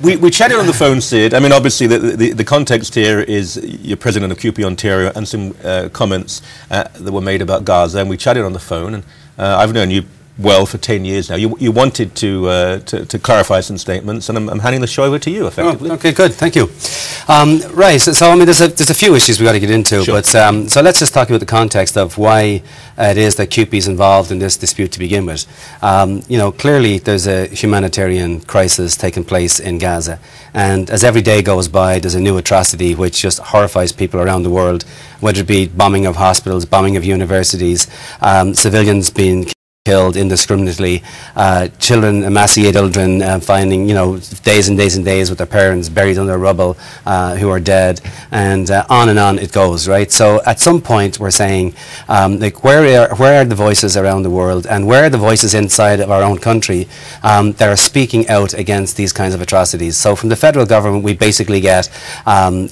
We chatted on the phone, Sid. I mean, obviously, the context here is you're president of CUPE Ontario and some comments that were made about Gaza, and we chatted on the phone, and I've known you well for 10 years now. You wanted to clarify some statements, and I'm handing the show over to you, effectively. Oh, okay, good. Thank you. Right, so I mean, there's a few issues we've got to get into, sure. But so let's just talk about the context of why it is that CUPE is involved in this dispute to begin with. You know, clearly there's a humanitarian crisis taking place in Gaza, and as every day goes by, there's a new atrocity which just horrifies people around the world, whether it be bombing of hospitals, bombing of universities, civilians being killed indiscriminately, children, emaciated children finding, you know, days and days and days with their parents buried under rubble who are dead, and on it goes, right? So at some point we're saying, like, where are the voices around the world, and where are the voices inside of our own country that are speaking out against these kinds of atrocities? So from the federal government we basically get,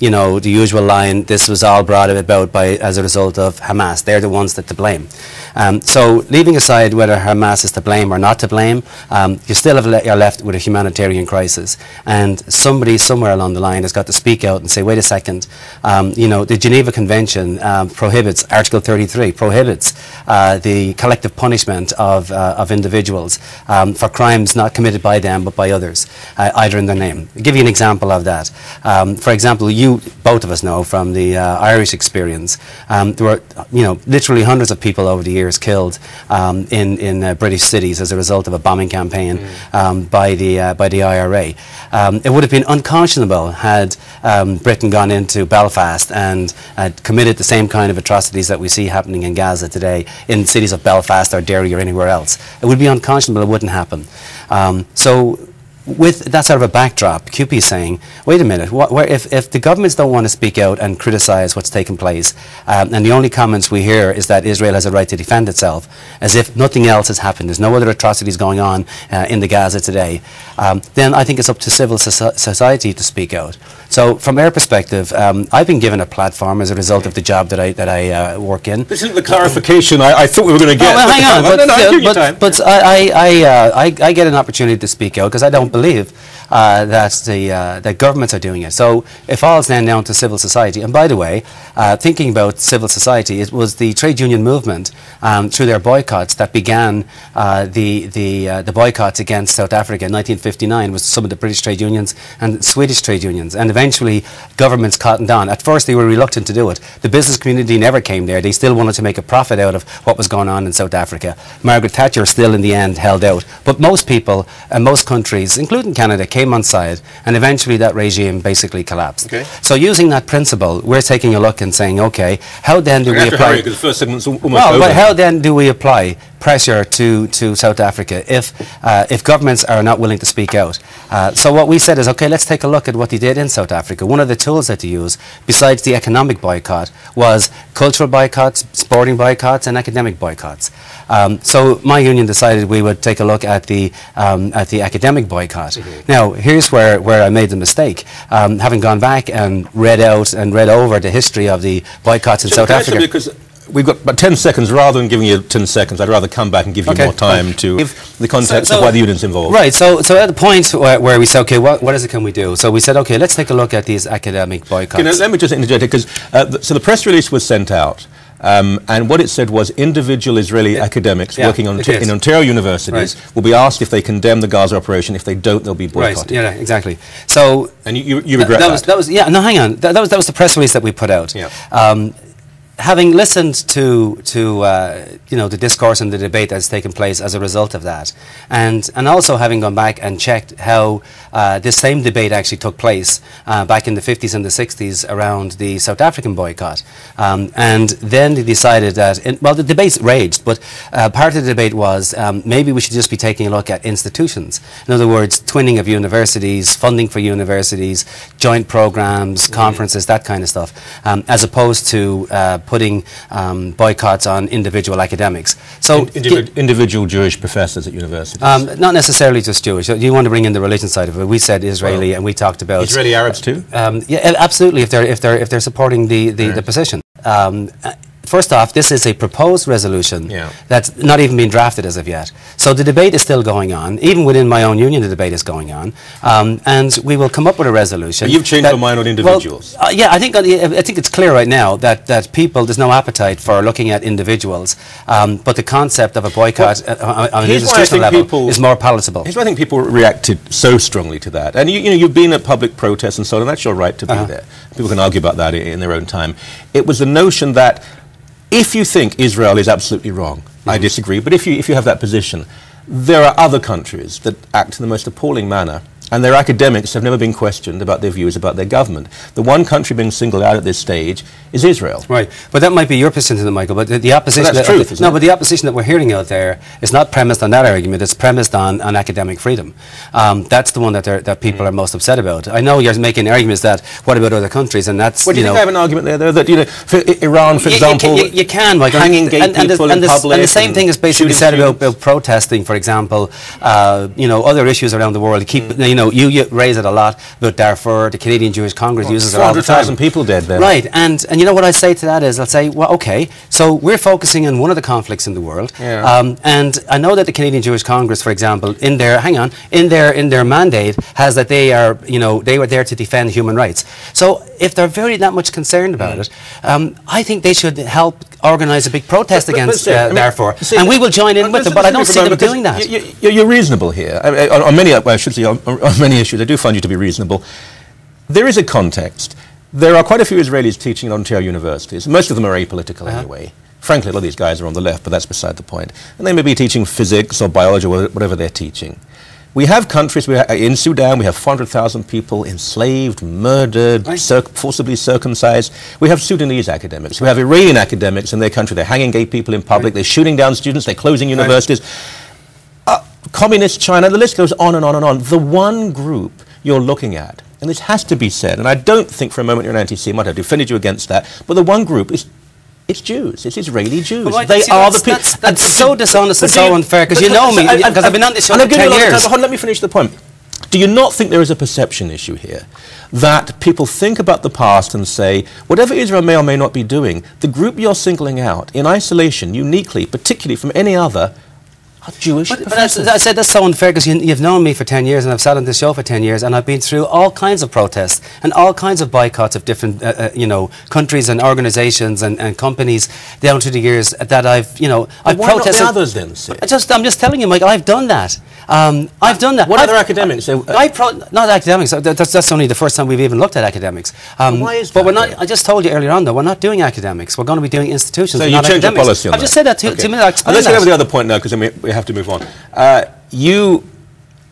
you know, the usual line, this was all brought about as a result of Hamas. They're the ones that to blame. So leaving aside whether Hamas is to blame or not to blame, you still you're left with a humanitarian crisis, and somebody somewhere along the line has got to speak out and say, wait a second, you know, the Geneva Convention prohibits, Article 33 prohibits the collective punishment of individuals for crimes not committed by them but by others, either in their name. I'll give you an example of that. For example, both of us know from the Irish experience, there were, you know, literally hundreds of people over the years killed in British cities as a result of a bombing campaign by the IRA. It would have been unconscionable had Britain gone into Belfast and committed the same kind of atrocities that we see happening in Gaza today in cities of Belfast or Derry or anywhere else. It would be unconscionable. It wouldn't happen. So with that sort of a backdrop, CUPE is saying, wait a minute, if the governments don't want to speak out and criticise what's taking place, and the only comments we hear is that Israel has a right to defend itself, as if nothing else has happened, there's no other atrocities going on in the Gaza today, then I think it's up to civil society to speak out. So from our perspective, I've been given a platform as a result of the job that I work in. This isn't the clarification I thought we were going to get. Oh, well, hang on, but I get an opportunity to speak out because I don't believe that governments are doing it. So it falls then down to civil society. And by the way, thinking about civil society, it was the trade union movement through their boycotts that began the boycotts against South Africa in 1959. Was some of the British trade unions and Swedish trade unions, and eventually governments cottoned on. At first they were reluctant to do it. The business community never came there. They still wanted to make a profit out of what was going on in South Africa. Margaret Thatcher still in the end held out. But most people and most countries, including Canada, came on side, and eventually that regime basically collapsed. Okay. So using that principle, we're taking a look and saying, okay, how then do we apply... The first segment's almost over. But how then do we apply pressure to South Africa if governments are not willing to speak out? So what we said is, okay, let's take a look at what they did in South Africa. One of the tools that they used, besides the economic boycott, was cultural boycotts, sporting boycotts, and academic boycotts. So my union decided we would take a look at the academic boycott. Now, here's where I made the mistake. Having gone back and read over the history of the boycotts in South Africa. Because we've got about 10 seconds. Rather than giving you 10 seconds, I'd rather come back and give you more time to give the context of why the union's involved. Right, so at the point where we said, okay, what is it can we do? So we said, okay, let's take a look at these academic boycotts. Okay, now, let me just interject, because so the press release was sent out. And what it said was individual Israeli academics working in Ontario universities will be asked if they condemn the Gaza operation. If they don't, they'll be boycotted. Right, yeah, exactly. So, and you regret that? That was no, hang on. That was the press release that we put out. Yeah. Having listened to you know, the discourse and the debate that's taken place as a result of that, and also having gone back and checked how this same debate actually took place back in the 50s and the 60s around the South African boycott, and then they decided that well, the debates raged, but part of the debate was maybe we should just be taking a look at institutions. In other words, twinning of universities, funding for universities, joint programs, conferences, that kind of stuff, as opposed to putting boycotts on individual academics. So individual Jewish professors at universities? Not necessarily just Jewish. You want to bring in the religion side of it. We said Israeli, and we talked about Israeli Arabs too. Yeah, absolutely. If they're supporting the position. first off, this is a proposed resolution Yeah. that's not even been drafted as of yet. So the debate is still going on. Even within my own union, the debate is going on. And we will come up with a resolution. But you've changed your mind on individuals. Well, yeah, I think it's clear right now that people, there's no appetite for looking at individuals. But the concept of a boycott on an institutional level is more palatable. Here's why I think people reacted so strongly to that. And you know, you've been at public protests and so on, and that's your right to be there. People can argue about that in their own time. It was the notion that if you think Israel is absolutely wrong, I disagree, but if you have that position, there are other countries that act in the most appalling manner, and their academics have never been questioned about their views about their government. The one country being singled out at this stage is Israel. Right, but that might be your position, Michael, but the opposition... Well, that's truth, isn't it? But the opposition that we're hearing out there is not premised on that argument, it's premised on academic freedom. That's the one that people are most upset about. I know you're making arguments that, what about other countries, and that's, Well, do you think I have an argument there, though, that, you know, for Iran, for example... You can, Michael. Hanging gay people in public... And the same thing is basically said about protesting, for example, you know, other issues around the world. You know, you raise it a lot about Darfur, the Canadian Jewish Congress uses it all the time. 400,000 people dead there. Right, and you know what I say to that is, I'll say, well, okay, so we're focusing on one of the conflicts in the world, and I know that the Canadian Jewish Congress, for example, in their their mandate has that they are, you know, they were there to defend human rights. So if they're very that much concerned about it, I think they should help organise a big protest against Darfur, and we will join in with them. But I don't see them doing that. You're reasonable here. On many, I should say, on many issues, I do find you to be reasonable. There is a context. There are quite a few Israelis teaching at Ontario universities. Most of them are apolitical anyway. Frankly, a lot of these guys are on the left, but that's beside the point. And they may be teaching physics or biology or whatever they're teaching. We have countries, in Sudan, we have 400,000 people enslaved, murdered, forcibly circumcised. We have Sudanese academics. We have Iranian academics in their country. They're hanging gay people in public. They're shooting down students. They're closing universities. Communist China, the list goes on and on and on. The one group you're looking at, and this has to be said, and I don't think for a moment you're an anti-Semite, I've defended you against that, but the one group is, it's Jews, it's Israeli Jews. They are the people. That's so dishonest and so unfair, because you know me, because I've been on this show for 10 years. Let me finish the point. Do you not think there is a perception issue here? That people think about the past and say, whatever Israel may or may not be doing, the group you're singling out, in isolation, uniquely, particularly from any other, are Jewish professors. But I said that's so unfair, because you've known me for 10 years and I've sat on this show for 10 years and I've been through all kinds of protests and all kinds of boycotts of different you know, countries and organisations and companies down through the years that I've, you know, I've protested. Why not the others then, Sid? I'm just telling you, Michael, I've done that. I've done that. What other academics? Not academics. That's only the first time we've even looked at academics. Why is that? But we're not. I just told you earlier on, though, we're not doing academics. We're going to be doing institutions. So you changed your policy on that? I've just said that 2 minutes. I'll explain let's that. get over the other point now, because then we have to move on. You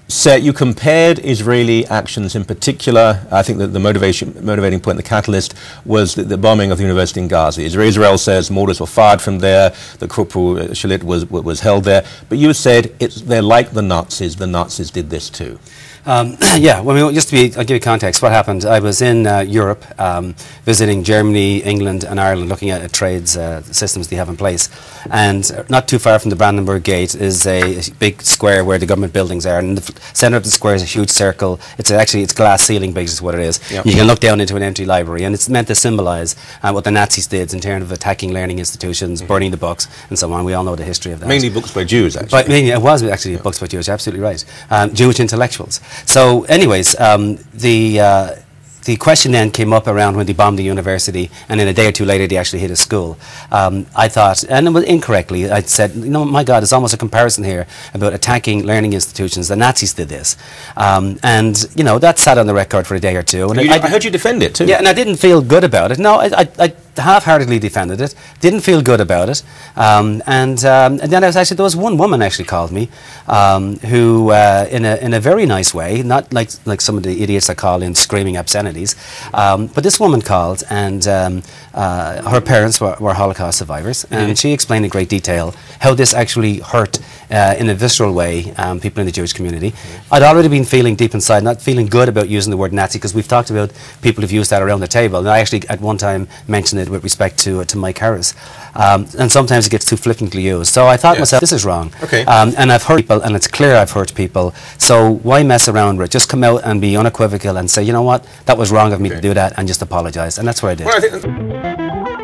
said you compared Israeli actions in particular. I think that the motivating point, the catalyst, was the bombing of the university in Gaza. Israel says mortars were fired from there, the Kupu Shalit was held there, but you said they're like the Nazis did this too. Yeah, well, I'll give you context. What happened? I was in Europe, visiting Germany, England and Ireland, looking at trades systems they have in place. And not too far from the Brandenburg Gate is a big square where the government buildings are. And in the centre of the square is a huge circle. It's glass ceiling, basically what it is. Yep. You can look down into an empty library. And it's meant to symbolise what the Nazis did in terms of attacking learning institutions, burning the books and so on. We all know the history of that. Mainly books by Jews, actually. But mainly, it was actually books by Jews, absolutely right. Jewish intellectuals. So anyways, the question then came up around when they bombed the university, and then a day or two later they actually hit a school. I thought, and it was incorrectly, I said, you know, my God, it's almost a comparison here about attacking learning institutions. The Nazis did this. And, you know, that sat on the record for a day or two. And I heard you defend it too. Yeah, and I didn't feel good about it. No, I half-heartedly defended it, didn't feel good about it, and then there was one woman actually called me, who in a very nice way, not like some of the idiots that call in screaming obscenities, but this woman called, and her parents were Holocaust survivors, and she explained in great detail how this actually hurt in a visceral way people in the Jewish community. I'd already been feeling deep inside, not feeling good about using the word Nazi, because we've talked about people who've used that around the table, and I actually at one time mentioned it with respect to Mike Harris, and sometimes it gets too flippantly used. So I thought myself, this is wrong, and I've hurt people, and it's clear I've hurt people, so why mess around with it? Just come out and be unequivocal and say, you know what, that was wrong of me to do that, and just apologise, and that's what I did. Well,